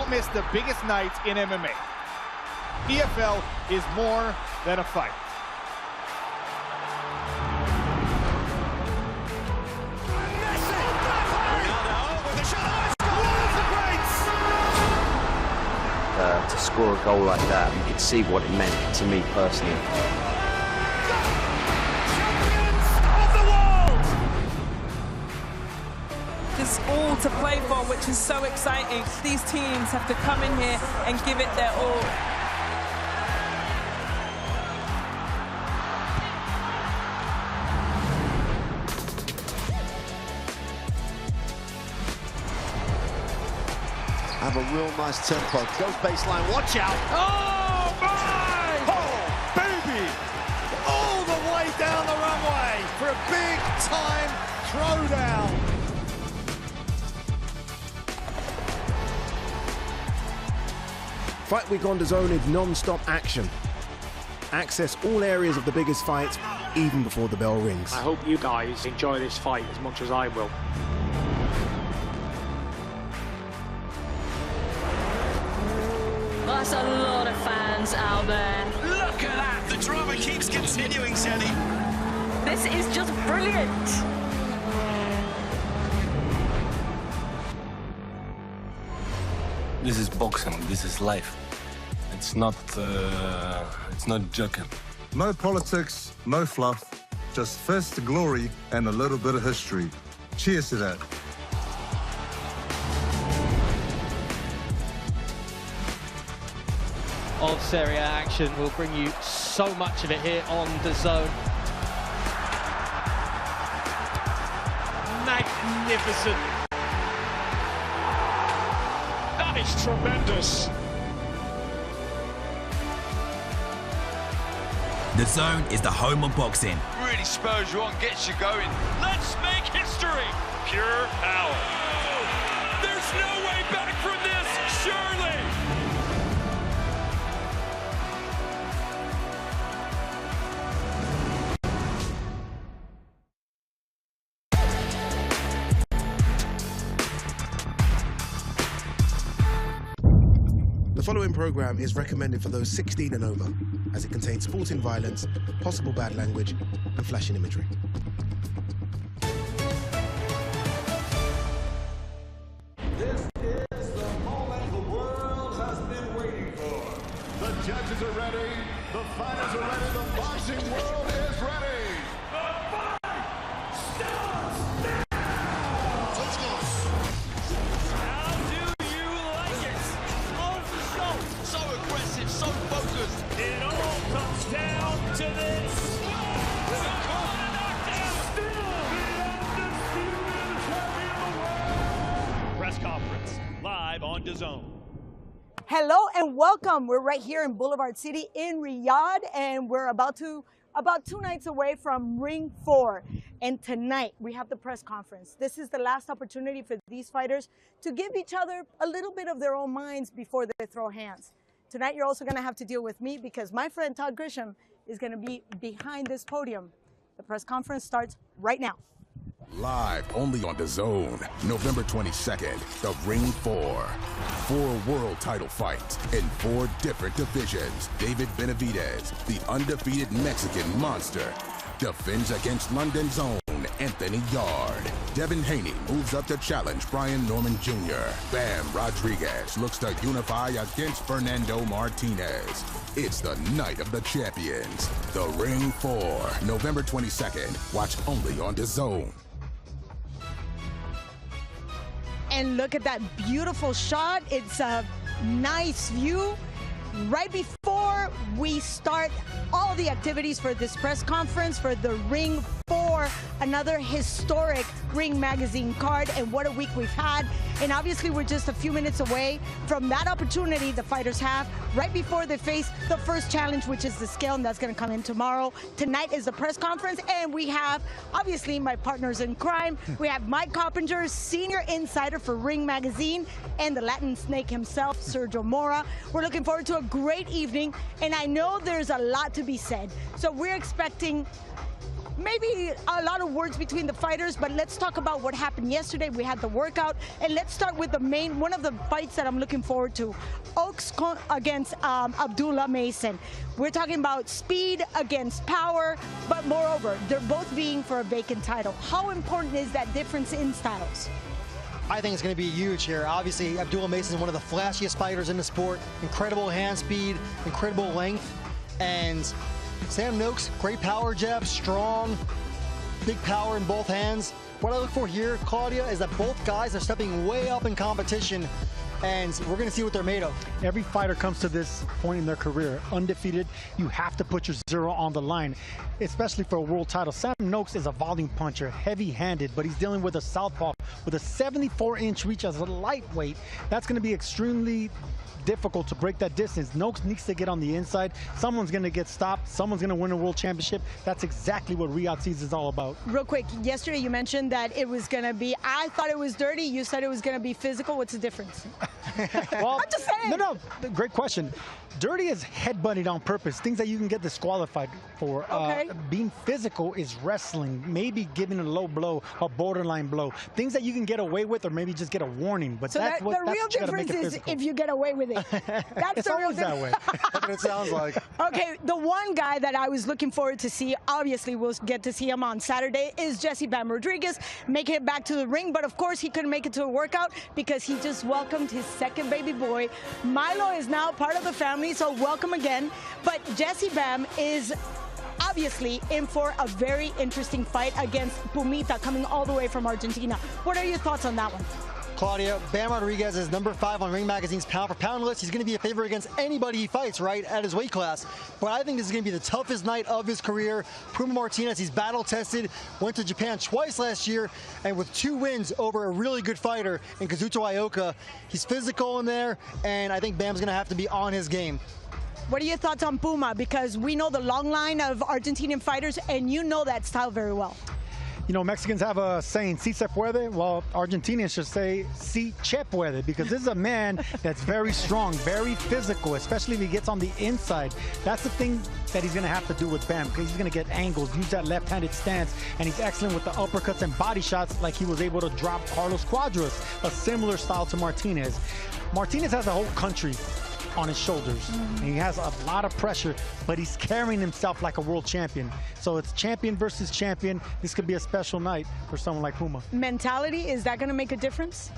Don't miss the biggest nights in MMA. EFL is more than a fight. To score a goal like that, you could see what it meant to me personally. There's all to play for, which is so exciting. These teams have to come in here and give it their all. Have a real nice tempo. Goes baseline, watch out. Oh, my! Oh, baby! All the way down the runway for a big-time throwdown. Fight Week on DAZN is non-stop action. Access all areas of the biggest fights even before the bell rings. I hope you guys enjoy this fight as much as I will. That's a lot of fans out there. Look at that! The drama keeps continuing, Shelly. This is just brilliant. This is boxing. This is life. It's not joking. No politics, no fluff, just fist, glory, and a little bit of history. Cheers to that. Of Serie A action. We'll bring you so much of it here on DAZN. Magnificent. That is tremendous. DAZN is the home of boxing. Really spurs you on, gets you going. Let's make history. Pure power. There's no way back from this, surely. The following program is recommended for those 16 and over, as it contains sporting violence, possible bad language, and flashing imagery. This is the moment the world has been waiting for. The judges are ready, the fighters are ready, the boxing world is ready. The fight starts now! Let's go. How do you like it? On the show. So aggressive, so focused. It all comes down to this. Press conference live on DAZN. Hello and welcome. We're right here in Boulevard City in Riyadh, and we're about 2 nights away from Ring 4. And tonight we have the press conference. This is the last opportunity for these fighters to give each other a little bit of their own minds before they throw hands. Tonight you're also going to have to deal with me because my friend Todd Grisham is going to be behind this podium. The press conference starts right now. Live only on DAZN, November 22nd, the Ring 4. 4 world title fights in 4 different divisions. David Benavidez, the undefeated Mexican monster, defends against London's own Anthony Yard. Devin Haney moves up to challenge Brian Norman Jr. Bam Rodriguez looks to unify against Fernando Martinez. It's the night of the champions. The Ring 4, November 22nd. Watch only on DAZN. And look at that beautiful shot. It's a nice view. Right before we start all the activities for this press conference for the Ring 4, another historic Ring Magazine card, and what a week we've had. And obviously we're just a few minutes away from that opportunity the fighters have right before they face the first challenge, which is the scale, and that's going to come in tomorrow. Tonight is the press conference, and we have obviously my partners in crime. We have Mike Coppinger, senior insider for Ring Magazine, and the Latin snake himself, Sergio Mora. We're looking forward to a great evening, and I know there's a lot to be said. So we're expecting maybe a lot of words between the fighters, but let's talk about what happened yesterday. We had the workout, and let's start with the one of the fights that I'm looking forward to. Oaks against Abdullah Mason. We're talking about speed against power, but moreover, they're both being for a vacant title. How important is that difference in styles? I think it's going to be huge here. Obviously, Abdullah Mason is one of the flashiest fighters in the sport. Incredible hand speed, incredible length. And Sam Noakes, great power jab, strong, big power in both hands. What I look for here, Claudia, is that both guys are stepping way up in competition, and we're going to see what they're made of. Every fighter comes to this point in their career undefeated. You have to put your zero on the line, especially for a world title. Sam Noakes is a volume puncher, heavy-handed, but he's dealing with a southpaw with a 74-inch reach as a lightweight. That's going to be extremely difficult to break that distance. Noakes needs to get on the inside. Someone's going to get stopped. Someone's going to win a world championship. That's exactly what Riyadh season is all about. Real quick, yesterday you mentioned that it was going to be, I thought it was dirty. You said it was going to be physical. What's the difference? Well, I'm just saying. No, great question. Dirty is headbutting on purpose, things that you can get disqualified for. Okay. Being physical is wrestling, maybe giving a low blow, a borderline blow, things that you can get away with or maybe just get a warning. But so that's the what real difference is if you get away with it. That's it's the real always that way. That's what it sounds like. Okay, the one guy that I was looking forward to see, obviously we'll get to see him on Saturday, is Jesse Bam Rodriguez, making it back to the ring. But of course he couldn't make it to a workout because he just welcomed his second baby boy. Milo is now part of the family, so welcome again. But Jesse Bam is obviously in for a very interesting fight against Pumita, coming all the way from Argentina. What are your thoughts on that one? Claudia, Bam Rodriguez is #5 on Ring Magazine's pound-for-pound list. He's going to be a favorite against anybody he fights, right, at his weight class. But I think this is going to be the toughest night of his career. Puma Martinez, he's battle-tested, went to Japan twice last year, and with 2 wins over a really good fighter in Kazuto Ioka. He's physical in there, and I think Bam's going to have to be on his game. What are your thoughts on Puma? Because we know the long line of Argentinian fighters, and you know that style very well. You know, Mexicans have a saying, si se puede. Well, Argentinians should say, si che puede, because this is a man that's very strong, very physical, especially if he gets on the inside. That's the thing that he's going to have to do with Bam, because he's going to get angles, use that left-handed stance, and he's excellent with the uppercuts and body shots, like he was able to drop Carlos Cuadras, a similar style to Martinez. Martinez has a whole country on his shoulders. And he has a lot of pressure, but he's carrying himself like a world champion. So it's champion versus champion. This could be a special night for someone like Puma. Mentality, is that going to make a difference?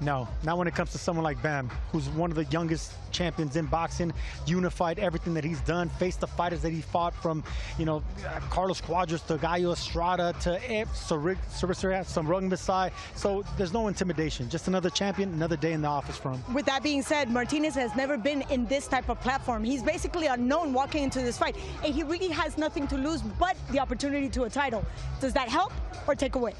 No, not when it comes to someone like Bam, who's one of the youngest champions in boxing, unified everything that he's done, faced the fighters that he fought, from, you know, Carlos Cuadras to Gallo Estrada to Sarung Masai. So there's no intimidation, just another champion, another day in the office for him. With that being said, Martinez has never been in this type of platform. He's basically unknown walking into this fight, and he really has nothing to lose but the opportunity to a title. Does that help or take away?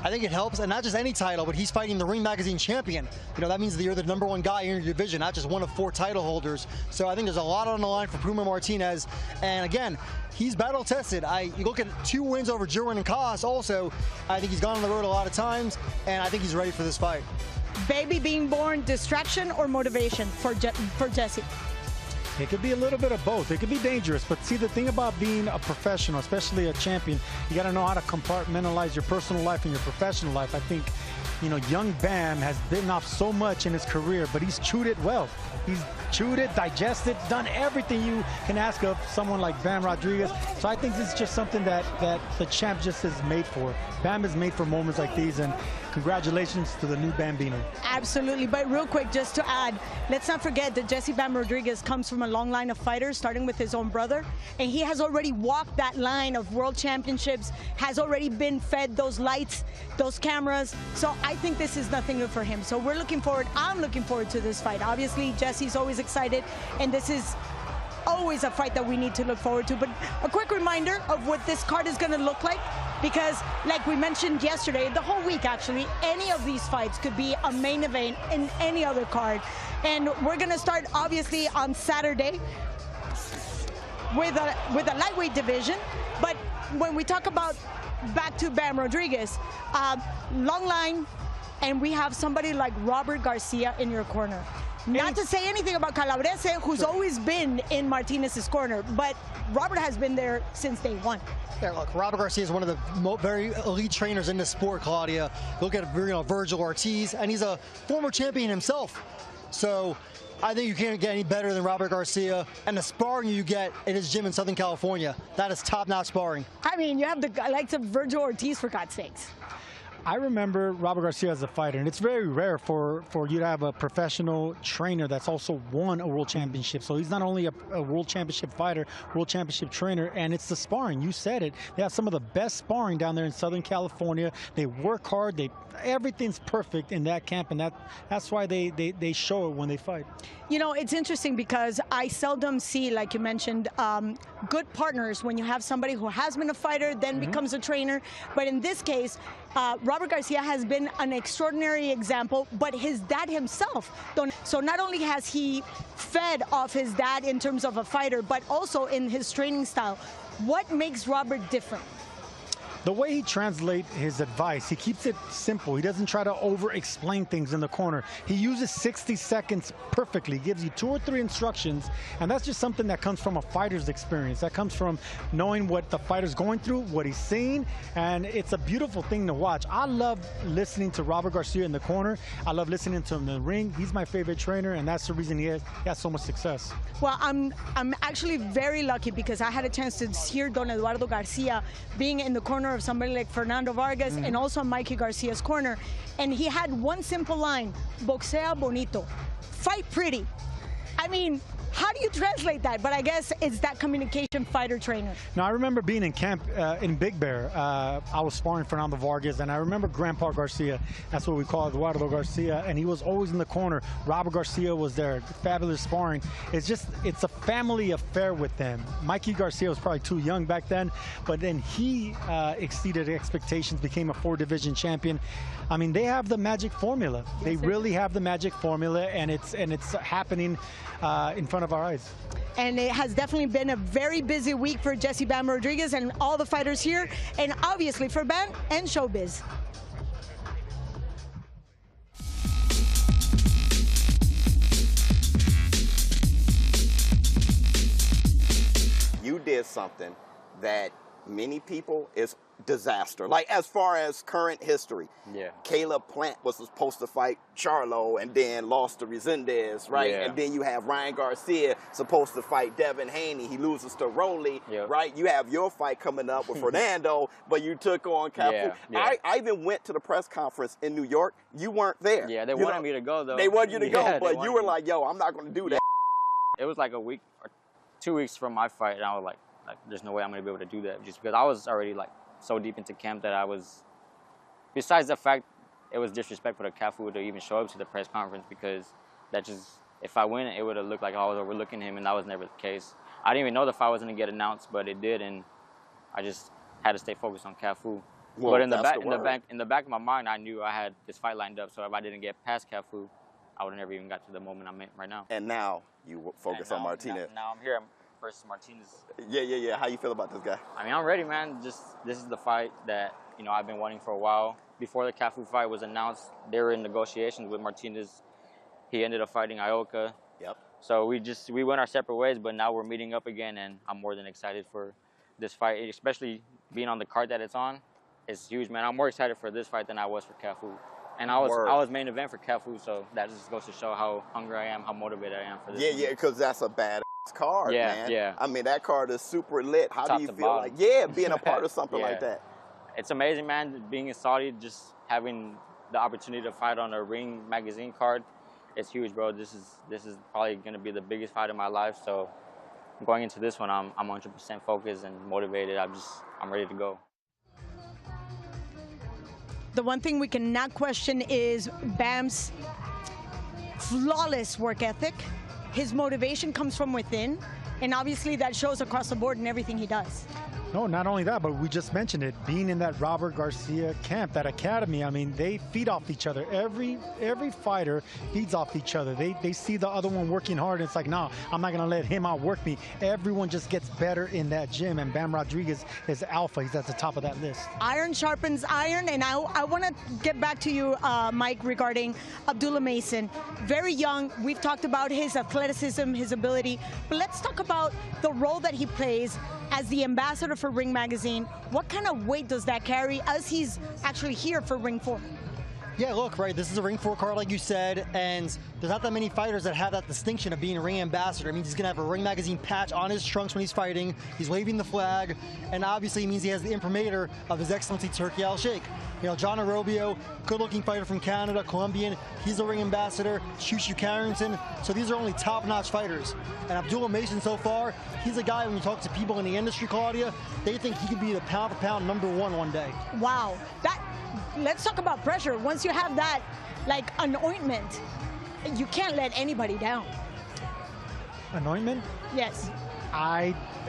I think it helps, and not just any title, but he's fighting the Ring Magazine champion. You know, that means that you're the #1 guy in your division, not just one of 4 title holders. So I think there's a lot on the line for Puma Martinez. And again, he's battle-tested. You look at 2 wins over Jerwin and Koss also. I think he's gone on the road a lot of times, and I think he's ready for this fight. Baby being born, distraction or motivation for Jesse? It could be a little bit of both. It could be dangerous, but see, the thing about being a professional, especially a champion, you got to know how to compartmentalize your personal life and your professional life. I think, you know, young Bam has bitten off so much in his career, but he's chewed it well. He's chewed it, digested, done everything you can ask of someone like Bam Rodriguez. So I think this is just something that the champ just is made for. Bam is made for moments like these, and congratulations to the new Bambino. Absolutely, but real quick, just to add, let's not forget that Jesse Bam Rodriguez comes from a long line of fighters, starting with his own brother, and he has already walked that line of world championships, has already been fed those lights, those cameras. So I think this is nothing new for him. So we're looking forward, I'm looking forward to this fight. Obviously, Jesse's always excited, and this is always a fight that we need to look forward to. But a quick reminder of what this card is going to look like, because like we mentioned yesterday, the whole week actually, any of these fights could be a main event in any other card. And we're going to start obviously on Saturday with a lightweight division. But when we talk about back to Bam Rodriguez, long line, and we have somebody like Robert Garcia in your corner. Not to say anything about Calabrese, who's always been in Martinez's corner, but Robert has been there since day one. Yeah, look, Robert Garcia is one of the very elite trainers in the sport, Claudia. Look at Virgil Ortiz, and he's a former champion himself. So I think you can't get any better than Robert Garcia, and the sparring you get in his gym in Southern California, that is top-notch sparring. I mean, you have the likes of Virgil Ortiz, for God's sakes. I remember Robert Garcia as a fighter, and it's very rare for you to have a professional trainer that's also won a world championship. So he's not only a world championship fighter, world championship trainer, and it's the sparring. You said it. They have some of the best sparring down there in Southern California. They work hard. Everything's perfect in that camp, and that's why they show it when they fight. You know, it's interesting because I seldom see, like you mentioned, good partners when you have somebody who has been a fighter, then becomes a trainer. But in this case, Robert Garcia has been an extraordinary example, but his dad himself. So not only has he fed off his dad in terms of a fighter, but also in his training style. What makes Robert different? The way he translates his advice, he keeps it simple. He doesn't try to over-explain things in the corner. He uses 60 seconds perfectly, gives you 2 or 3 instructions, and that's just something that comes from a fighter's experience. That comes from knowing what the fighter's going through, what he's seeing, and it's a beautiful thing to watch. I love listening to Robert Garcia in the corner. I love listening to him in the ring. He's my favorite trainer, and that's the reason he has so much success. Well, I'm actually very lucky because I had a chance to hear Don Eduardo Garcia being in the corner of somebody like Fernando Vargas and also Mikey Garcia's corner, and he had one simple line: boxea bonito, fight pretty. I mean, how do you translate that? But I guess it's that communication fighter trainer. Now, I remember being in camp in Big Bear. I was sparring Fernando Vargas, and I remember Grandpa Garcia. That's what we call Eduardo Garcia, and he was always in the corner. Robert Garcia was there, fabulous sparring. It's a family affair with them. Mikey Garcia was probably too young back then, but then he exceeded expectations, became a 4-division champion. I mean, they have the magic formula. Yes, they really have the magic formula, and it's happening in front of our eyes. And it has definitely been a very busy week for Jesse Bam Rodriguez and all the fighters here, and obviously for Bam and Showbiz. You did something that many people is disaster. Like, as far as current history, Caleb Plant was supposed to fight Charlo and then lost to Resendez, right? And then you have Ryan Garcia supposed to fight Devin Haney. He loses to Rolly, right? You have your fight coming up with Fernando, but you took on Cafu. I even went to the press conference in New York. You weren't there. Yeah, they wanted me to go, though. They wanted you to go, but you were like, yo, I'm not going to do that. It was like a week or 2 weeks from my fight, and I was like, there's no way I'm going to be able to do that, just because I was already like so deep into camp that I was, besides the fact it was disrespectful to Cafu to even show up to the press conference, because that just, if I win, it would have looked like I was overlooking him, and that was never the case. I didn't even know the fight was going to get announced, but it did, and I just had to stay focused on Cafu. Well, but in the back of my mind, I knew I had this fight lined up, so if I didn't get past Cafu, I would have never even got to the moment I'm in right now. And now you focus on Martinez. Now I'm here. Versus Martinez. Yeah. How you feel about this guy? I mean, I'm ready, man. This is the fight that, I've been wanting for a while. Before the Cafu fight was announced, they were in negotiations with Martinez. He ended up fighting Ioka. Yep. So we went our separate ways, but now we're meeting up again, and I'm more than excited for this fight, especially being on the card that it's on. It's huge, man. I'm more excited for this fight than I was for Cafu. And I was main event for Cafu, so that just goes to show how hungry I am, how motivated I am for this. Yeah, because that's a bad card, man. Yeah. I mean, that card is super lit. How do you feel like, being a part of something like that? It's amazing, man. Being in Saudi, just having the opportunity to fight on a Ring magazine card, it's huge, bro. This is probably going to be the biggest fight of my life. So going into this one, I'm 100% focused and motivated. I'm ready to go. The one thing we cannot question is Bam's flawless work ethic. His motivation comes from within. And obviously that shows across the board in everything he does. No, not only that, but we just mentioned it. Being in that Robert Garcia camp, that academy, I mean, they feed off each other. Every fighter feeds off each other. They see the other one working hard, and it's like, no, I'm not going to let him outwork me. Everyone just gets better in that gym, and Bam Rodriguez is alpha. He's at the top of that list. Iron Sharpens iron, and I want to get back to you, Mike, regarding Abdullah Mason. Very young. We've talked about his athleticism, his ability, but let's talk about the role that he plays as the ambassador for Ring Magazine. What kind of weight does that carry as he's actually here for Ring 4? Yeah, look, right, this is a Ring 4 card, like you said, and there's not that many fighters that have that distinction of being a Ring ambassador. It means he's going to have a Ring Magazine patch on his trunks when he's fighting. He's waving the flag, and obviously it means he has the imprimatur of His Excellency Turki Al-Sheikh. You know, John Arrobio, good-looking fighter from Canada, Colombian, he's a Ring ambassador. Shushu Carrington, so these are only top-notch fighters. And Abdullah Mason so far, he's a guy, when you talk to people in the industry, Claudia, they think he could be the pound-for-pound #1 one day. Wow. Let's talk about pressure. Once you have that, like an ointment, you can't let anybody down. An ointment? Yes.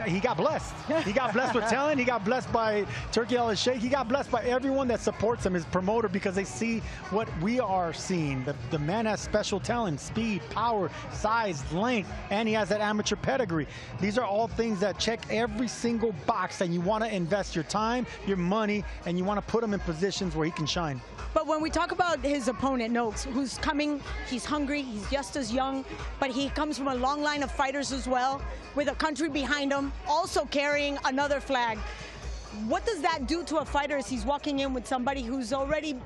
He got blessed. He got blessed with talent. He got blessed by Turki Al-Sheikh. He got blessed by everyone that supports him, his promoter, because they see what we are seeing. The man has special talent, speed, power, size, length, and he has that amateur pedigree. These are all things that check every single box, and you want to invest your time, your money, and you want to put him in positions where he can shine. But when we talk about his opponent, Noakes, who's coming, he's hungry, he's just as young, but he comes from a long line of fighters as well, with a country behind him, also carrying another flag. What does that do to a fighter as he's walking in with somebody who's already,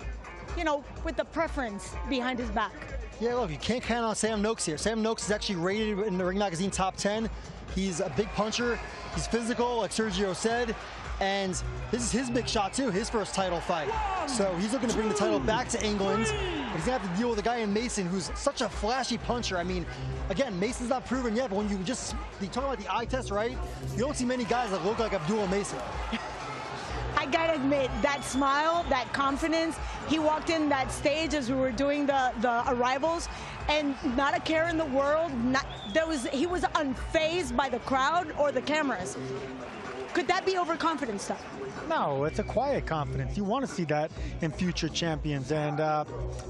you know, with the preference behind his back? Yeah, look, you can't count on Sam Noakes here. Sam Noakes is actually rated in the Ring Magazine top 10. He's a big puncher. He's physical, like Sergio said. And this is his big shot, too, his first title fight. So he's looking to bring the title back to England. But he's going to have to deal with a guy in Mason who's such a flashy puncher. I mean, again, Mason's not proven yet, but when you talk about the eye test, right? You don't see many guys that look like Abdullah Mason. I gotta admit, that smile, that confidence, he walked in that stage as we were doing the arrivals, and not a care in the world. He was unfazed by the crowd or the cameras. Could that be overconfidence stuff? No, it's a quiet confidence. You want to see that in future champions. And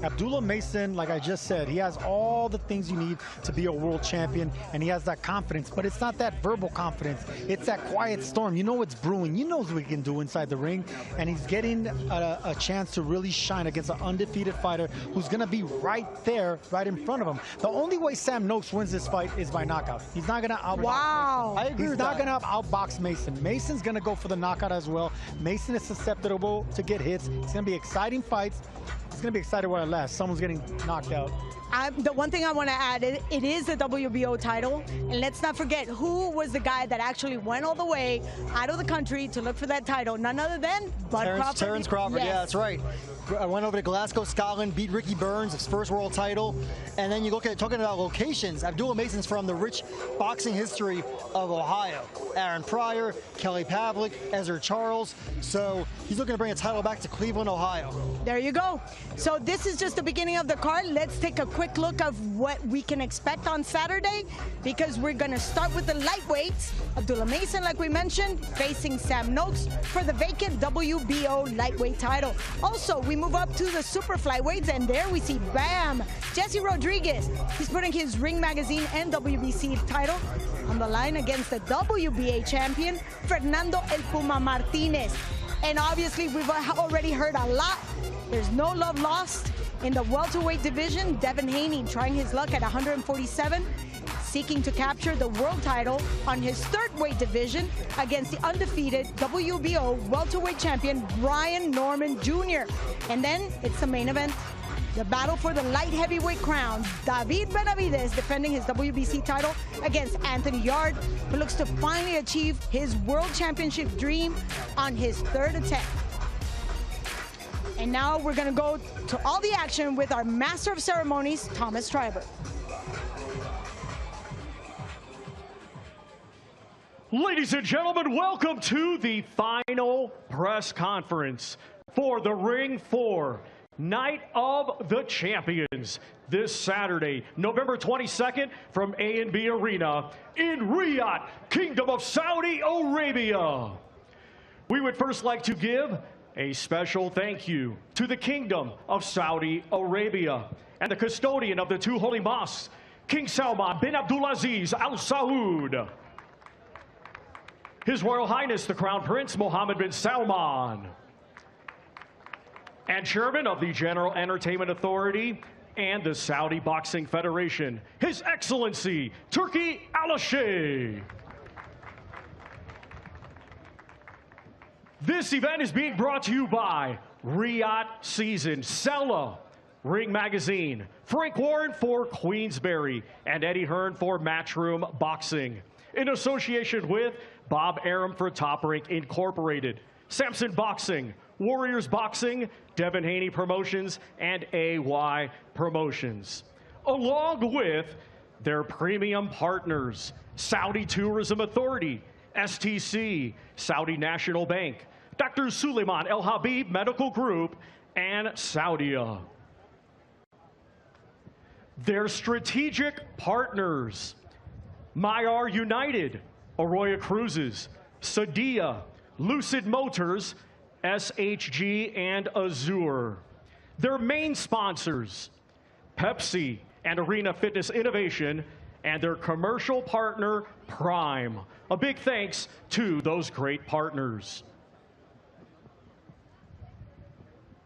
Abdullah Mason, like I just said, he has all the things you need to be a world champion, and he has that confidence. But it's not that verbal confidence. It's that quiet storm. You know what's brewing. You know what he can do inside the ring. And he's getting a chance to really shine against an undefeated fighter who's going to be right there, right in front of him. The only way Sam Noakes wins this fight is by knockout. He's not going to outbox Mason. I agree He's with not that. going to outbox Mason. Mason's going to go for the knockout as well. Mason is susceptible to get hits. It's going to be exciting fights. It's going to be exciting while it lasts. Someone's getting knocked out. The one thing I want to add, it is the WBO title. And let's not forget who was the guy that actually went all the way out of the country to look for that title. None other than Terence Crawford. Yes. Yeah, that's right. I went over to Glasgow, Scotland, beat Ricky Burns, his first world title. And then you look at talking about locations. Abdullah Mason's from the rich boxing history of Ohio. Aaron Pryor, Kelly Pavlik, Ezra Charles. So he's looking to bring a title back to Cleveland, Ohio. There you go. So this is just the beginning of the card. Let's take a quick look of what we can expect on Saturday, because we're going to start with the lightweights. Abdullah Mason, like we mentioned, facing Sam Noakes for the vacant WBO lightweight title. Also, we move up to the super flyweights, and there we see Bam, Jesse Rodriguez. He's putting his Ring Magazine and WBC title on the line against the WBA champion, Fernando El Puma Martinez. And obviously, we've already heard a lot. There's no love lost in the welterweight division. Devin Haney trying his luck at 147, seeking to capture the world title on his third weight division against the undefeated WBO welterweight champion, Brian Norman Jr. And then it's the main event. The battle for the light heavyweight crown. David Benavidez defending his WBC title against Anthony Yarde, who looks to finally achieve his world championship dream on his third attempt. And now we're going to go to all the action with our master of ceremonies, Thomas Schreiber. Ladies and gentlemen, welcome to the final press conference for the Ring 4 Night of the Champions, this Saturday, November 22nd from A&B Arena in Riyadh, Kingdom of Saudi Arabia. We would first like to give a special thank you to the Kingdom of Saudi Arabia and the custodian of the two holy mosques, King Salman bin Abdulaziz Al Saud, His Royal Highness the Crown Prince Mohammed bin Salman, and Chairman of the General Entertainment Authority and the Saudi Boxing Federation, His Excellency Turki Al-Sheikh. This event is being brought to you by Riyadh Season, Sella, Ring Magazine, Frank Warren for Queensberry, and Eddie Hearn for Matchroom Boxing, in association with Bob Arum for Top Rank Incorporated, Samson Boxing, Warriors Boxing, Devin Haney Promotions, and AY Promotions, along with their premium partners, Saudi Tourism Authority, STC, Saudi National Bank, Dr. Suleiman El Habib Medical Group, and Saudia. Their strategic partners, Mayar United, Arroyo Cruises, Sadia, Lucid Motors, SHG, and Azure. Their main sponsors, Pepsi and Arena Fitness Innovation, and their commercial partner, Prime. A big thanks to those great partners.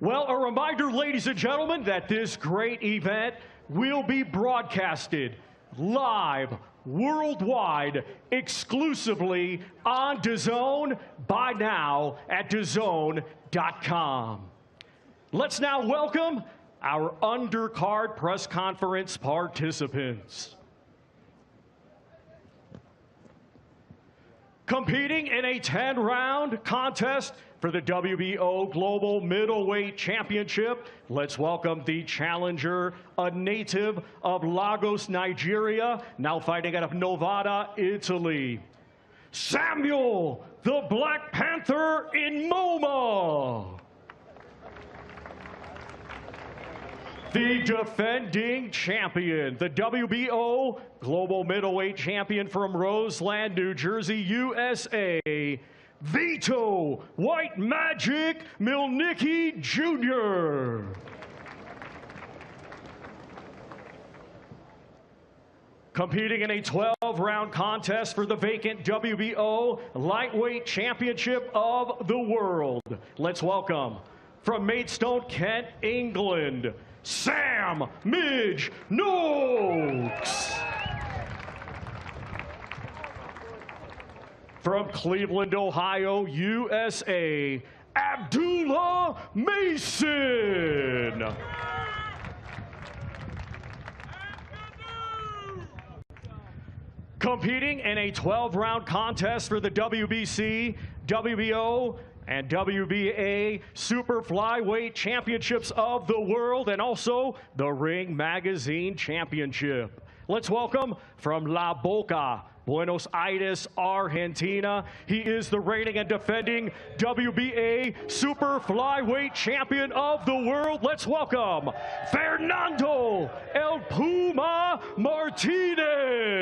Well, a reminder, ladies and gentlemen, that this great event will be broadcasted live worldwide, exclusively on DAZN by now at DAZN.com. Let's now welcome our undercard press conference participants. Competing in a 10-round contest for the WBO Global Middleweight Championship, let's welcome the challenger, a native of Lagos, Nigeria, now fighting out of Novara, Italy, Samuel, the Black Panther in MoMA. The defending champion, the WBO Global Middleweight Champion from Roseland, New Jersey, USA, Vito White Magic Milnicki Jr. Competing in a 12-round contest for the vacant WBO Lightweight Championship of the World, let's welcome, from Maidstone, Kent, England, Sam Midge Noakes. From Cleveland, Ohio, USA, Abdullah Mason. Competing in a 12-round contest for the WBC, WBO, and WBA Super Flyweight Championships of the World, and also the Ring Magazine Championship. Let's welcome, from La Boca, Buenos Aires, Argentina, he is the reigning and defending WBA Super Flyweight Champion of the World. Let's welcome Fernando El Puma Martinez.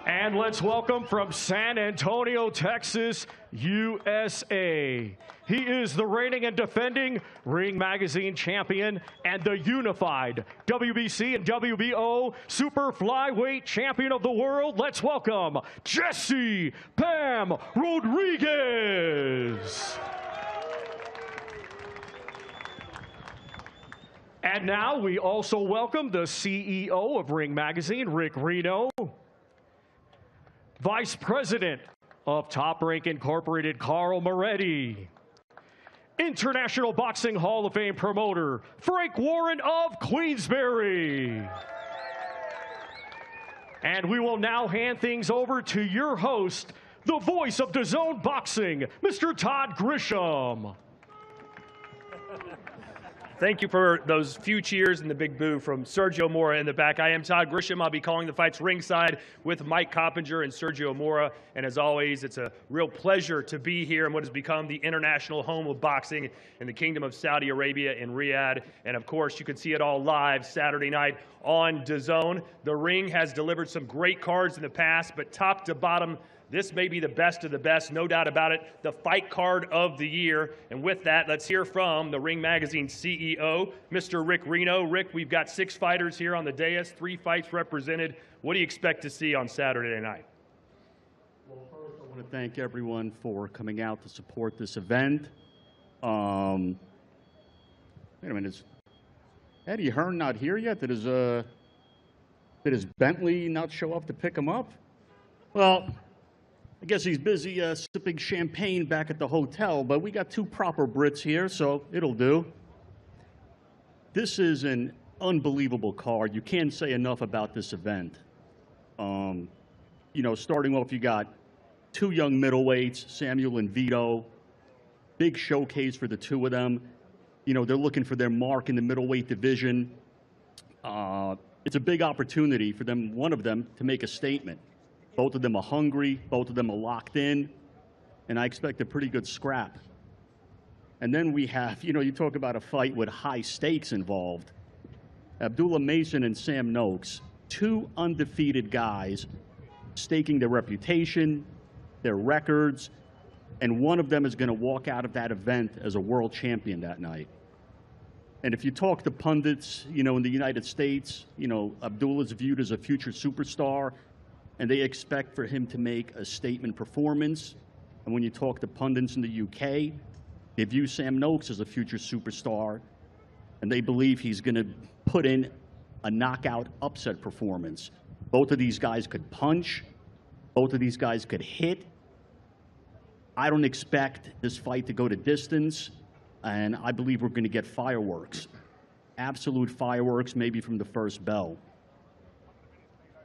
And let's welcome, from San Antonio, Texas, USA. He is the reigning and defending Ring Magazine Champion and the unified WBC and WBO Super Flyweight Champion of the World. Let's welcome Jesse Pam Rodriguez. And now we also welcome the CEO of Ring Magazine, Rick Reno, Vice President of Top Rank Incorporated, Carl Moretti, International Boxing Hall of Fame promoter, Frank Warren of Queensberry. And we will now hand things over to your host, the voice of DAZN Boxing, Mr. Todd Grisham. Thank you for those few cheers and the big boo from Sergio Mora in the back. I am Todd Grisham. I'll be calling the fights ringside with Mike Coppinger and Sergio Mora. And as always, it's a real pleasure to be here in what has become the international home of boxing in the Kingdom of Saudi Arabia in Riyadh. And of course, you can see it all live Saturday night on DAZN. The ring has delivered some great cards in the past, but top to bottom, this may be the best of the best, no doubt about it, the fight card of the year. And with that, let's hear from the Ring Magazine CEO, Mr. Rick Reno. Rick, we've got 6 fighters here on the dais, 3 fights represented. What do you expect to see on Saturday night? Well, first, I want to thank everyone for coming out to support this event. Wait a minute, is Eddie Hearn not here yet? Did his Bentley not show up to pick him up? Well, I guess he's busy sipping champagne back at the hotel, but we got 2 proper Brits here, so it'll do. This is an unbelievable card. You can't say enough about this event. You know, starting off, you got 2 young middleweights, Samuel and Vito. Big showcase for the 2 of them. You know, they're looking for their mark in the middleweight division. It's a big opportunity for them, one of them, to make a statement. Both of them are hungry, both of them are locked in, and I expect a pretty good scrap. And then we have, you know, you talk about a fight with high stakes involved. Abdullah Mason and Sam Noakes, 2 undefeated guys, staking their reputation, their records, and one of them is going to walk out of that event as a world champion that night. And if you talk to pundits, you know, in the United States, you know, Abdullah's viewed as a future superstar, and they expect for him to make a statement performance. And when you talk to pundits in the UK, they view Sam Noakes as a future superstar, and they believe he's going to put in a knockout upset performance. Both of these guys could punch. Both of these guys could hit. I don't expect this fight to go to distance, and I believe we're going to get fireworks. Absolute fireworks, maybe from the first bell.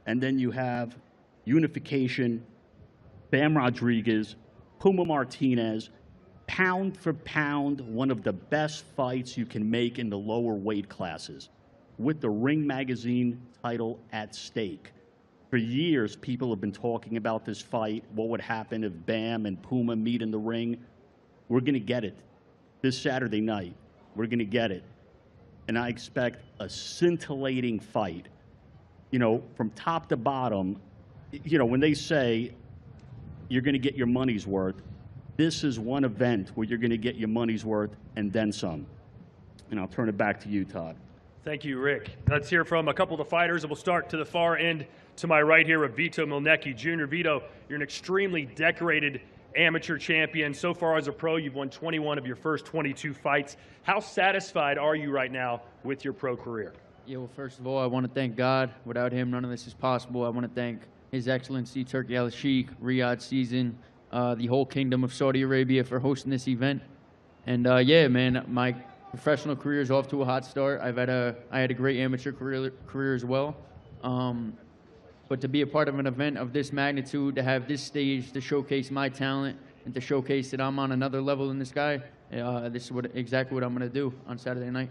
And then you have unification, Bam Rodriguez, Puma Martinez, pound for pound, one of the best fights you can make in the lower weight classes, with the Ring Magazine title at stake. For years, people have been talking about this fight, what would happen if Bam and Puma meet in the ring. We're going to get it this Saturday night. We're going to get it. And I expect a scintillating fight. You know, from top to bottom, you know, when they say you're going to get your money's worth, this is one event where you're going to get your money's worth and then some. And I'll turn it back to you, Todd. Thank you, Rick. Let's hear from a couple of the fighters, and we'll start to the far end to my right here with Vito Mielnicki Jr. Vito, you're an extremely decorated amateur champion. So far as a pro, you've won 21 of your first 22 fights. How satisfied are you right now with your pro career? Yeah, well, first of all, I want to thank God. Without him, none of this is possible. I want to thank His Excellency Turki Al-Sheikh, Riyadh Season, the whole Kingdom of Saudi Arabia for hosting this event. And yeah, man, my professional career is off to a hot start. I had a great amateur career as well. But to be a part of an event of this magnitude, to have this stage to showcase my talent and to showcase that I'm on another level than this guy, this is exactly what I'm going to do on Saturday night.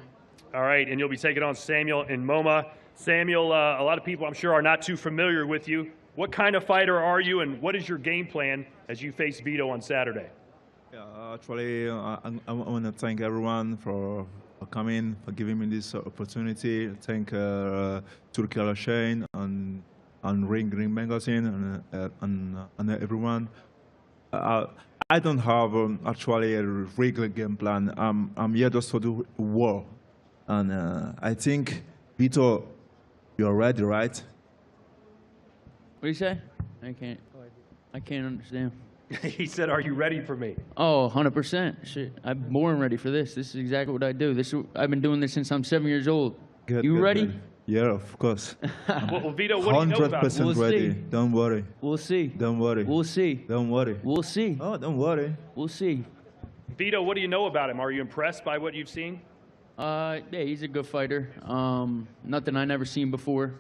All right, and you'll be taking on Samuel and MoMA. Samuel, a lot of people I'm sure are not too familiar with you. What kind of fighter are you, and what is your game plan as you face Vito on Saturday? Yeah, actually, I want to thank everyone for coming, for giving me this opportunity. Thank Turki Al-Sheikh and Ring Magazine and everyone. I don't have actually a regular game plan. I'm here just to do war. And I think, Vito, you're ready, right? What do you say? I can't understand. He said, are you ready for me? Oh, 100%. Shit, I'm born ready for this. This is exactly what I do. I've been doing this since I'm 7 years old. Good, you good, ready? Good. Yeah, of course. Well, Vito, what do you know about it? 100% ready. See. Don't worry. We'll see. Don't worry. We'll see. Don't worry. We'll see. Oh, don't worry. We'll see. Vito, what do you know about him? Are you impressed by what you've seen? Yeah, he's a good fighter. Nothing I never seen before.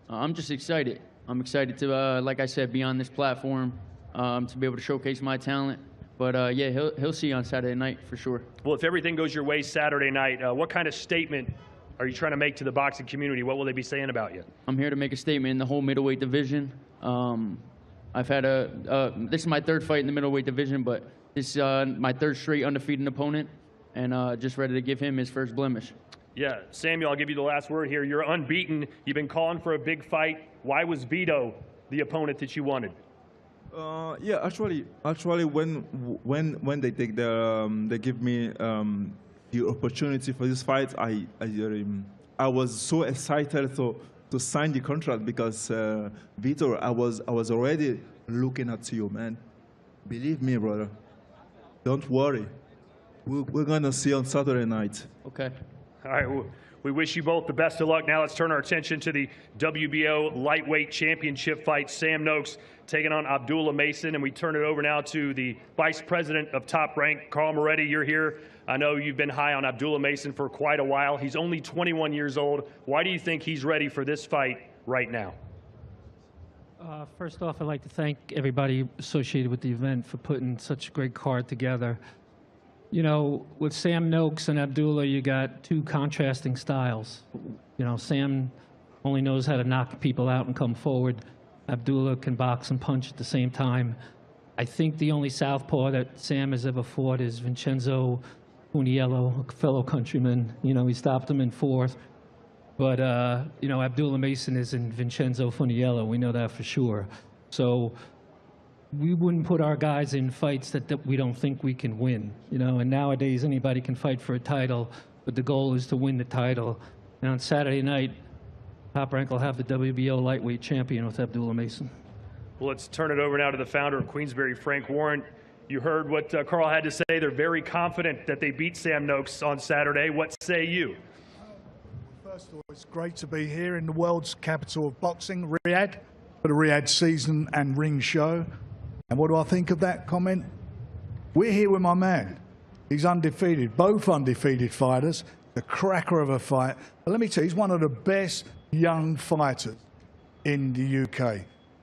I'm just excited. I'm excited to, like I said, be on this platform, to be able to showcase my talent. But yeah, he'll see you on Saturday night for sure. Well, if everything goes your way Saturday night, what kind of statement are you trying to make to the boxing community? What will they be saying about you? I'm here to make a statement in the whole middleweight division. I've had this is my third fight in the middleweight division, but this is my third straight undefeated opponent, and just ready to give him his first blemish. Yeah, Samuel, I'll give you the last word here. You're unbeaten. You've been calling for a big fight. Why was Vito the opponent that you wanted? Yeah, actually, when they take they give me the opportunity for this fight, I was so excited to sign the contract because Vito, I was already looking at you, man. Believe me, brother. Don't worry. We're gonna see on Saturday night. Okay. All right. We wish you both the best of luck. Now let's turn our attention to the WBO lightweight championship fight. Sam Noakes taking on Abdullah Mason, and we turn it over now to the Vice President of Top Rank, Carl Moretti. You're here. I know you've been high on Abdullah Mason for quite a while. He's only 21 years old. Why do you think he's ready for this fight right now? First off, I'd like to thank everybody associated with the event for putting such a great card together. You know, with Sam Noakes and Abdullah, you got two contrasting styles. You know, Sam only knows how to knock people out and come forward. Abdullah can box and punch at the same time. I think the only southpaw that Sam has ever fought is Vincenzo Funiello, a fellow countryman. You know, he stopped him in fourth. But, you know, Abdullah Mason isn't Vincenzo Funiello. We know that for sure. So we wouldn't put our guys in fights that we don't think we can win. You know, and nowadays anybody can fight for a title, but the goal is to win the title. And on Saturday night, Top Rank will have the WBO lightweight champion with Abdullah Mason. Well, let's turn it over now to the founder of Queensberry, Frank Warren. You heard what Carl had to say. They're very confident that they beat Sam Noakes on Saturday. What say you? First of all, it's great to be here in the world's capital of boxing, Riyadh, for the Riyadh season and ring show. And what do I think of that comment? We're here with my man. He's undefeated, both undefeated fighters, the cracker of a fight. But let me tell you, he's one of the best young fighters in the UK.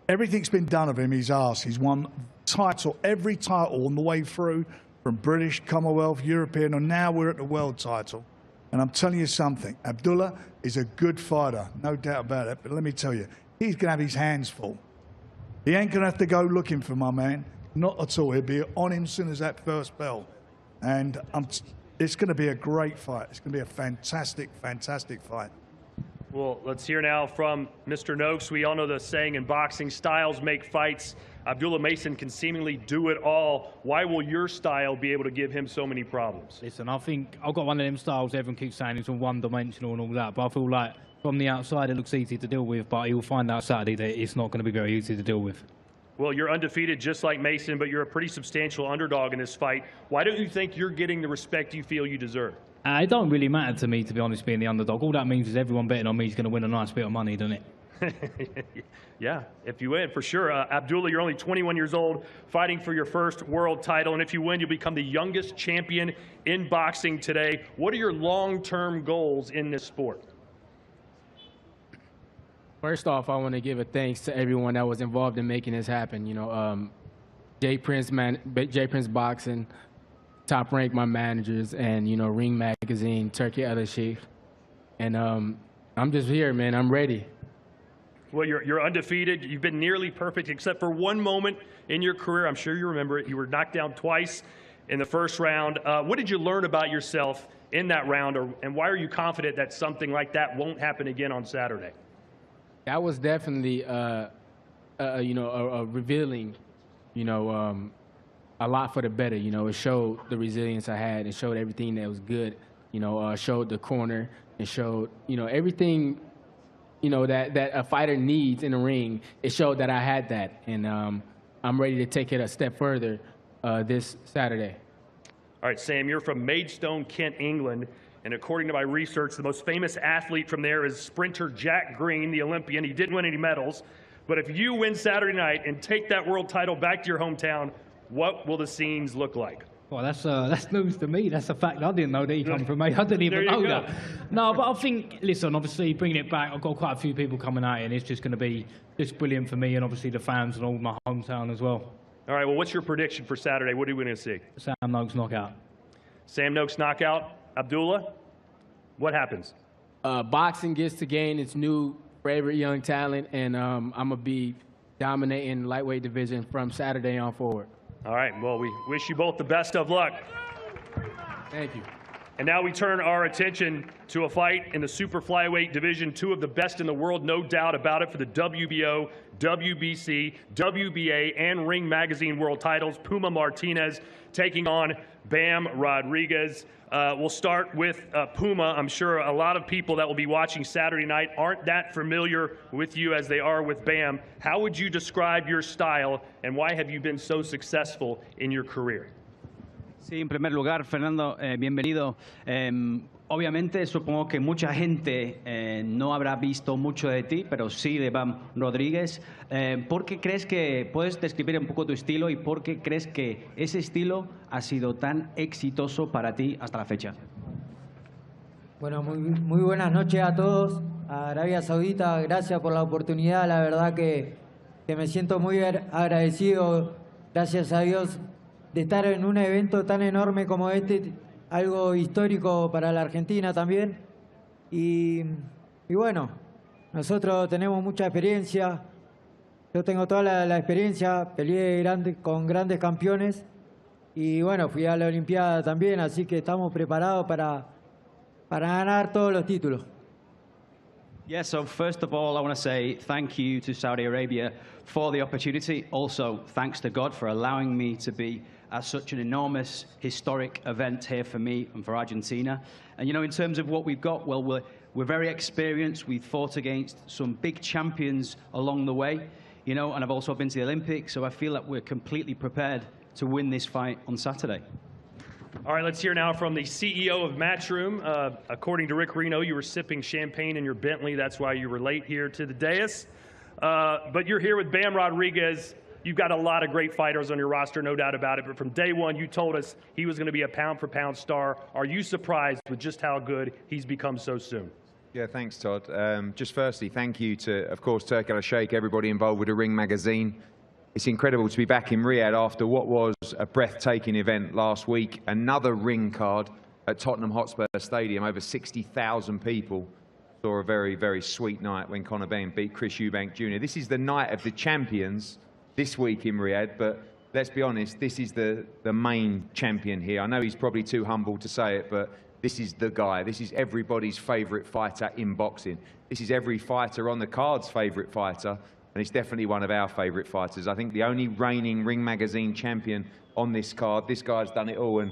Everything's been done of him, he's asked. He's won title, every title on the way through, from British, Commonwealth, European, and now we're at the world title. And I'm telling you something, Abdullah is a good fighter, no doubt about it. But let me tell you, he's going to have his hands full. He ain't going to have to go looking for my man, not at all. He'll be on him as soon as that first bell. And it's going to be a great fight. It's going to be a fantastic, fantastic fight. Well, let's hear now from Mr. Noakes. We all know the saying in boxing, styles make fights. Abdullah Mason can seemingly do it all. Why will your style be able to give him so many problems? Listen, I think I've got one of them styles everyone keeps saying it's one-dimensional and all that, but I feel like from the outside it looks easy to deal with, but you'll find out Saturday that it's not going to be very easy to deal with. Well, you're undefeated just like Mason, but you're a pretty substantial underdog in this fight. Why don't you think you're getting the respect you feel you deserve? It don't really matter to me, to be honest, being the underdog. All that means is everyone betting on me is going to win a nice bit of money, doesn't it? Yeah, if you win, for sure. Abdullah, you're only 21 years old, fighting for your first world title, and if you win, you'll become the youngest champion in boxing today. What are your long-term goals in this sport? First off, I want to give a thanks to everyone that was involved in making this happen. You know, J Prince Boxing, Top Rank, my managers, and, you know, Ring Magazine, Turkey El Sheikh. And I'm just here, man. I'm ready. Well, you're undefeated. You've been nearly perfect, except for one moment in your career. I'm sure you remember it. You were knocked down twice in the first round. What did you learn about yourself in that round, and why are you confident that something like that won't happen again on Saturday? That was definitely, you know, a revealing, you know, a lot for the better. You know, it showed the resilience I had. It showed everything that was good. You know, showed the corner. It showed, you know, everything, you know, that a fighter needs in the ring. It showed that I had that, and I'm ready to take it a step further this Saturday. All right, Sam, you're from Maidstone, Kent, England, and according to my research, the most famous athlete from there is sprinter Jack Green, the Olympian. He didn't win any medals, but if you win Saturday night and take that world title back to your hometown, what will the scenes look like? Well, that's news to me. That's a fact. I didn't know that he come from me. I didn't even know that. No, but I think, listen, obviously bringing it back, I've got quite a few people coming out, and it's just going to be just brilliant for me and obviously the fans and all my hometown as well. All right, well, what's your prediction for Saturday? What are we going to see? Sam Noakes knockout. Sam Noakes knockout. Abdullah, what happens? Boxing gets to gain its new favorite young talent, and I'm going to be dominating lightweight division from Saturday on forward. All right, well, we wish you both the best of luck. Thank you. And now we turn our attention to a fight in the super flyweight division, two of the best in the world, no doubt about it, for the WBO, WBC, WBA, and Ring Magazine world titles. Puma Martinez taking on Bam Rodriguez. We'll start with Puma. I'm sure a lot of people that will be watching Saturday night aren't that familiar with you as they are with Bam. How would you describe your style, and why have you been so successful in your career? Sí, en primer lugar, Fernando, bienvenido. Obviamente, supongo que mucha gente no habrá visto mucho de ti, pero sí de Bam Rodríguez. ¿Por qué crees que puedes describir un poco tu estilo y por qué crees que ese estilo ha sido tan exitoso para ti hasta la fecha? Bueno, muy buenas noches a todos. A Arabia Saudita, gracias por la oportunidad. La verdad que me siento muy agradecido, gracias a Dios, de estar en un evento tan enorme como este, algo histórico para la Argentina también. Y bueno, nosotros tenemos mucha experiencia. Yo tengo toda la experiencia, peleé con grandes campeones y bueno, fui a la Olimpiada también, así que estamos preparados para ganar todos los títulos. Yeah, so first of all, I want to say thank you to Saudi Arabia for the opportunity. Also, thanks to God for allowing me to be at such an enormous historic event here for me and for Argentina. And, you know, in terms of what we've got, well, we're very experienced. We've fought against some big champions along the way, you know, and I've also been to the Olympics, so I feel that we're completely prepared to win this fight on Saturday. All right, let's hear now from the CEO of Matchroom. According to Rick Reno, you were sipping champagne in your Bentley. That's why you were late here to the dais. But you're here with Bam Rodriguez. You've got a lot of great fighters on your roster, no doubt about it. But from day one, you told us he was going to be a pound-for-pound star. Are you surprised with just how good he's become so soon? Yeah, thanks, Todd. Just firstly, thank you to, of course, Turki Al-Sheikh, everybody involved with the Ring Magazine. It's incredible to be back in Riyadh after what was a breathtaking event last week. Another ring card at Tottenham Hotspur Stadium. Over 60,000 people saw a very, very sweet night when Conor Benn beat Chris Eubank Jr. This is the night of the champions this week in Riyadh, but let's be honest, this is the main champion here. I know he's probably too humble to say it, but this is the guy. This is everybody's favourite fighter in boxing. This is every fighter on the card's favourite fighter, and it's definitely one of our favourite fighters. I think the only reigning Ring Magazine champion on this card. This guy's done it all, and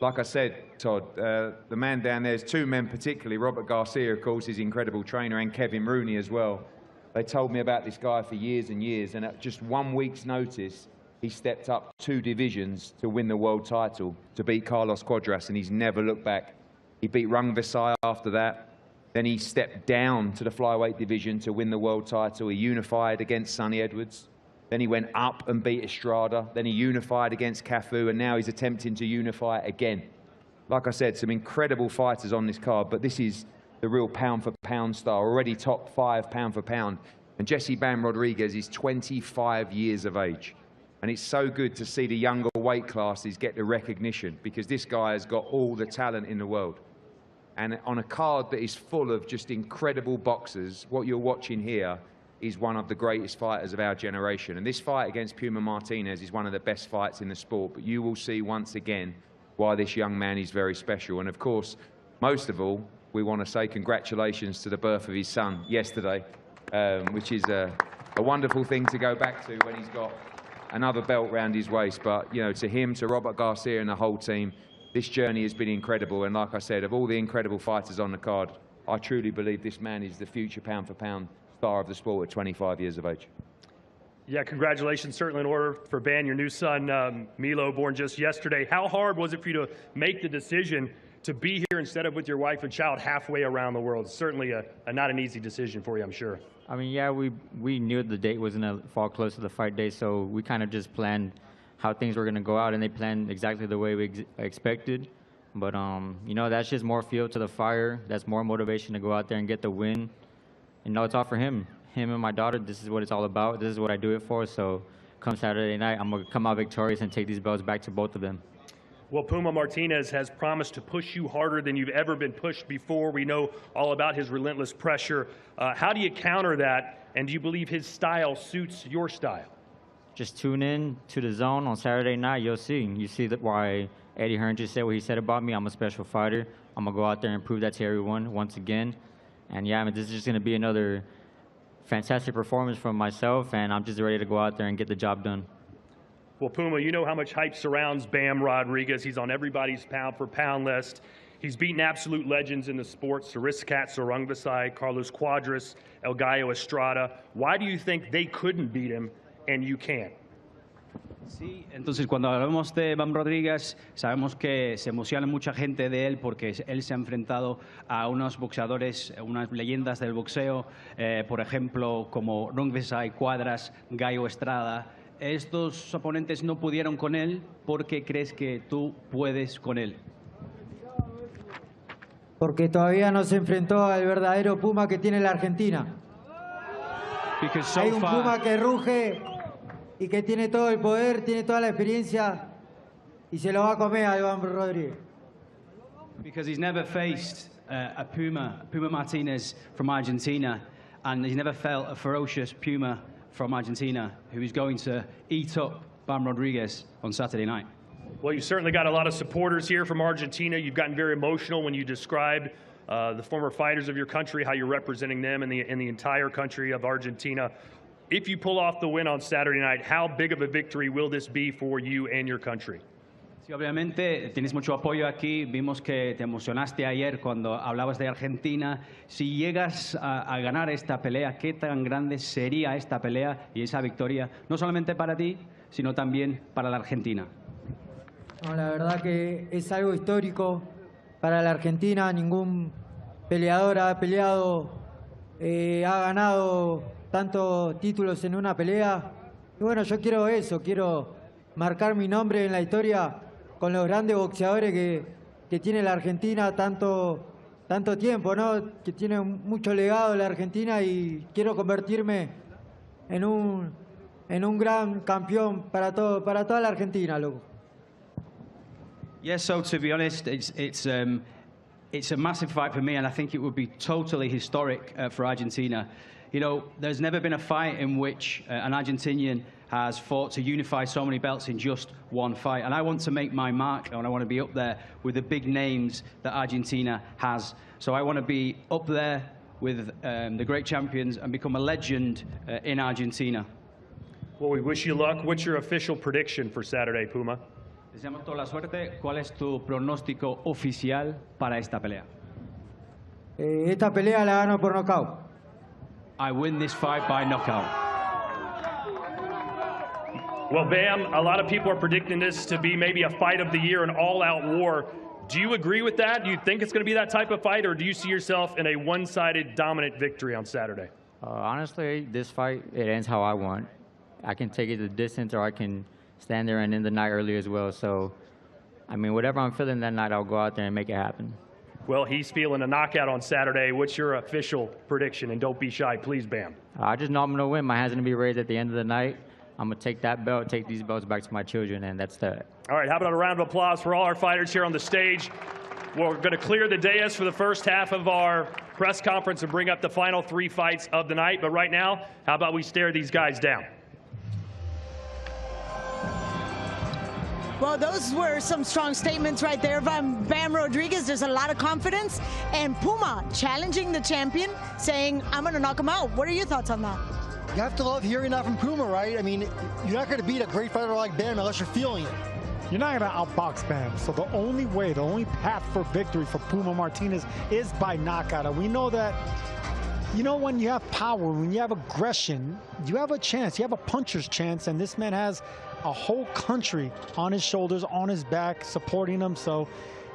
like I said, Todd, the man down there's two men particularly. Robert Garcia, of course, is an incredible trainer, and Kevin Rooney as well. They told me about this guy for years and years, and at just 1 week's notice, he stepped up 2 divisions to win the world title, to beat Carlos Cuadras, and he's never looked back. He beat Rung Visai after that. Then he stepped down to the flyweight division to win the world title. He unified against Sonny Edwards. Then he went up and beat Estrada. Then he unified against Cafu, and now he's attempting to unify again. Like I said, some incredible fighters on this card, but this is the real pound-for-pound star, already top 5 pound-for-pound. And Jesse Bam Rodriguez is 25 years of age. And it's so good to see the younger weight classes get the recognition, because this guy has got all the talent in the world. And on a card that is full of just incredible boxers, what you're watching here is one of the greatest fighters of our generation. And this fight against Puma Martinez is one of the best fights in the sport. But you will see once again why this young man is very special. And of course, most of all, we want to say congratulations to the birth of his son yesterday, which is a wonderful thing to go back to when he's got another belt round his waist. But, you know, to him, to Robert Garcia and the whole team, this journey has been incredible. And like I said, of all the incredible fighters on the card, I truly believe this man is the future pound-for-pound star of the sport at 25 years of age. Yeah, congratulations, certainly in order for Ban, your new son, Milo, born just yesterday. How hard was it for you to make the decision to be here instead of with your wife and child halfway around the world? It's certainly not an easy decision for you, I'm sure. I mean, yeah, we knew the date was going to fall close to the fight day, so we kind of just planned how things were going to go out, and they planned exactly the way we expected. But, you know, that's just more fuel to the fire. That's more motivation to go out there and get the win. And no, it's all for him. Him and my daughter, this is what it's all about. This is what I do it for. So come Saturday night, I'm going to come out victorious and take these belts back to both of them. Well, Puma Martinez has promised to push you harder than you've ever been pushed before. We know all about his relentless pressure. How do you counter that, and do you believe his style suits your style? Just tune in to the zone on Saturday night. You'll see. You see that why Eddie Hearn just said what he said about me. I'm a special fighter. I'm going to go out there and prove that to everyone once again. And yeah, I mean, this is just going to be another fantastic performance from myself, and I'm just ready to go out there and get the job done. Well, Puma, you know how much hype surrounds Bam Rodriguez. He's on everybody's pound-for-pound list. He's beaten absolute legends in the sport, Sariskat Sarungvasai, Carlos Cuadras, El Gallo Estrada. Why do you think they couldn't beat him and you can? Sí, entonces cuando hablamos de Bam Rodríguez, sabemos que se emociona mucha gente de él porque él se ha enfrentado a unos boxeadores, unas leyendas del boxeo, por ejemplo, como Rungvisai, Cuadras, Gallo Estrada. Estos oponentes no pudieron con él. ¿Por qué crees que tú puedes con él? Porque todavía no se enfrentó al verdadero Puma que tiene la Argentina. Hay un Puma que ruge y que tiene todo el poder, tiene toda la experiencia y se lo va a comer a Iván Rodríguez. Because he's never faced a Puma Martinez from Argentina, and he's never felt a ferocious Puma from Argentina who is going to eat up Bam Rodriguez on Saturday night. Well, you certainly got a lot of supporters here from Argentina. You've gotten very emotional when you described the former fighters of your country, how you're representing them in the entire country of Argentina. If you pull off the win on Saturday night, how big of a victory will this be for you and your country? Sí, obviamente tienes mucho apoyo aquí. Vimos que te emocionaste ayer cuando hablabas de Argentina. Si llegas a ganar esta pelea, ¿qué tan grande sería esta pelea y esa victoria, no solamente para ti, sino también para la Argentina? No, la verdad que es algo histórico para la Argentina. Ningún peleador ha peleado, ha ganado tantos títulos en una pelea. Y bueno, yo quiero eso, quiero marcar mi nombre en la historia con los grandes boxeadores que tiene la Argentina tanto tiempo, ¿no? Que tiene mucho legado la Argentina, y quiero convertirme en un gran campeón para toda la Argentina, loco. Yes, so to be honest, it's a massive fight for me, and I think it would be totally historic for Argentina. You know, there's never been a fight in which an Argentinian has fought to unify so many belts in just one fight. And I want to make my mark, and I want to be up there with the big names that Argentina has. So I want to be up there with the great champions and become a legend in Argentina. Well, we wish you luck. What's your official prediction for Saturday, Puma? Deseamos toda la suerte. ¿Cuál es tu pronóstico oficial para esta pelea? Esta pelea la gano por nocaut. I win this fight by knockout. Well, Bam, a lot of people are predicting this to be maybe a fight of the year, an all-out war. Do you agree with that? Do you think it's going to be that type of fight, or do you see yourself in a one-sided dominant victory on Saturday? Honestly, this fight, it ends how I want. I can take it the distance, or I can stand there and end the night early as well. So, I mean, whatever I'm feeling that night, I'll go out there and make it happen. Well, he's feeling a knockout on Saturday. What's your official prediction? And don't be shy, please, Bam. I just know I'm going to win. My hand's going to be raised at the end of the night. I'm going to take that belt, take these belts back to my children, and that's that. All right, how about a round of applause for all our fighters here on the stage? We're going to clear the dais for the first half of our press conference and bring up the final 3 fights of the night. But right now, how about we stare these guys down? Well, those were some strong statements right there from Bam Rodriguez. There's a lot of confidence. And Puma challenging the champion, saying, I'm going to knock him out. What are your thoughts on that? You have to love hearing that from Puma, right? I mean, you're not going to beat a great fighter like Bam unless you're feeling it. You're not going to outbox Bam. So the only way, the only path for victory for Puma Martinez is by knockout. And we know that, you know, when you have power, when you have aggression, you have a chance. You have a puncher's chance. And this man has a whole country on his shoulders, on his back, supporting him. So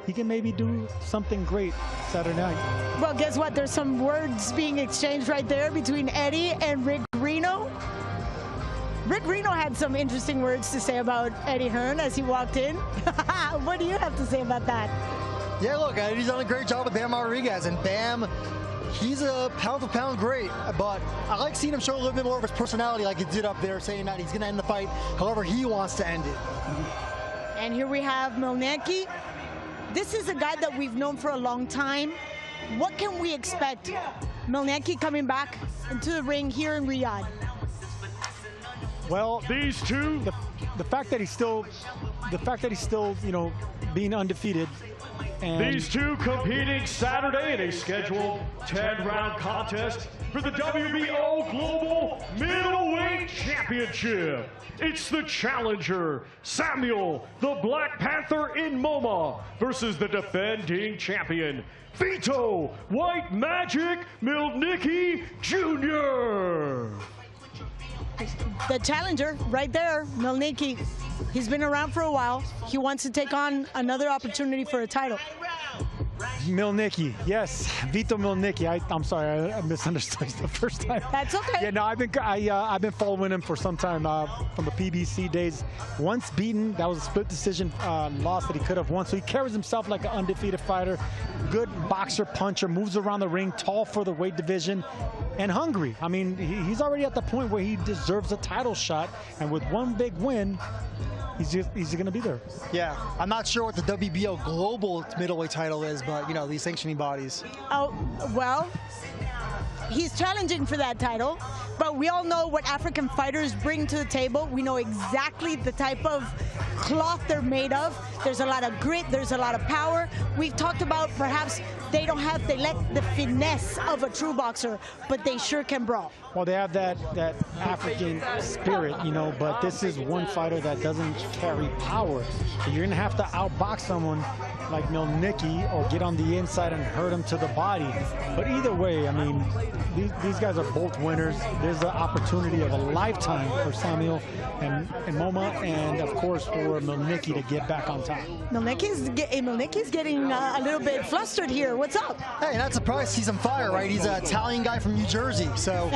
he can maybe do something great Saturday night. Well, guess what? There's some words being exchanged right there between Eddie and Rick Reno. Rick Reno had some interesting words to say about Eddie Hearn as he walked in. What do you have to say about that? Yeah, look, Eddie's done a great job with Bam Rodriguez, and Bam, He's a pound-for-pound great, but I like seeing him show a little bit more of his personality like he did up there, saying that he's going to end the fight however he wants to end it. And here we have Mielnicki. This is a guy that we've known for a long time. What can we expect? Mielnicki coming back into the ring here in Riyadh. Well, these two, the fact that he's still, you know, being undefeated. And these two competing Saturday in a scheduled 10-round contest for the WBO Global Middleweight Championship. It's the challenger, Samuel the Black Panther in MoMA, versus the defending champion, Vito White Magic Mielnicki Jr. The challenger right there, Mielnicki. He's been around for a while. He wants to take on another opportunity for a title. Mielnicki, yes, Vito Mielnicki. I'm sorry, I misunderstood the first time. That's okay. Yeah, no, I've been following him for some time from the PBC days. Once beaten, that was a split decision loss that he could have won. So he carries himself like an undefeated fighter. Good boxer, puncher, moves around the ring, tall for the weight division, and hungry. I mean, he's already at the point where he deserves a title shot, and with one big win, he's going to be there. Yeah, I'm not sure what the WBO global middleweight title is, but, you know, these sanctioning bodies. Oh, well, he's challenging for that title, but we all know what African fighters bring to the table. We know exactly the type of cloth they're made of. There's a lot of grit, there's a lot of power. We've talked about perhaps they lack the finesse of a true boxer, but they sure can brawl. Well, they have that African spirit, you know, but this is one fighter that doesn't carry power. So you're going to have to outbox someone like Mielnicki or get on the inside and hurt him to the body. But either way, I mean, these guys are both winners. There's an opportunity of a lifetime for Samuel and MoMA, and of course for Mielnicki to get back on top. Mielnicki's getting a little bit flustered here. What's up? Hey, not surprised. He's on fire, right? He's an Italian guy from New Jersey, so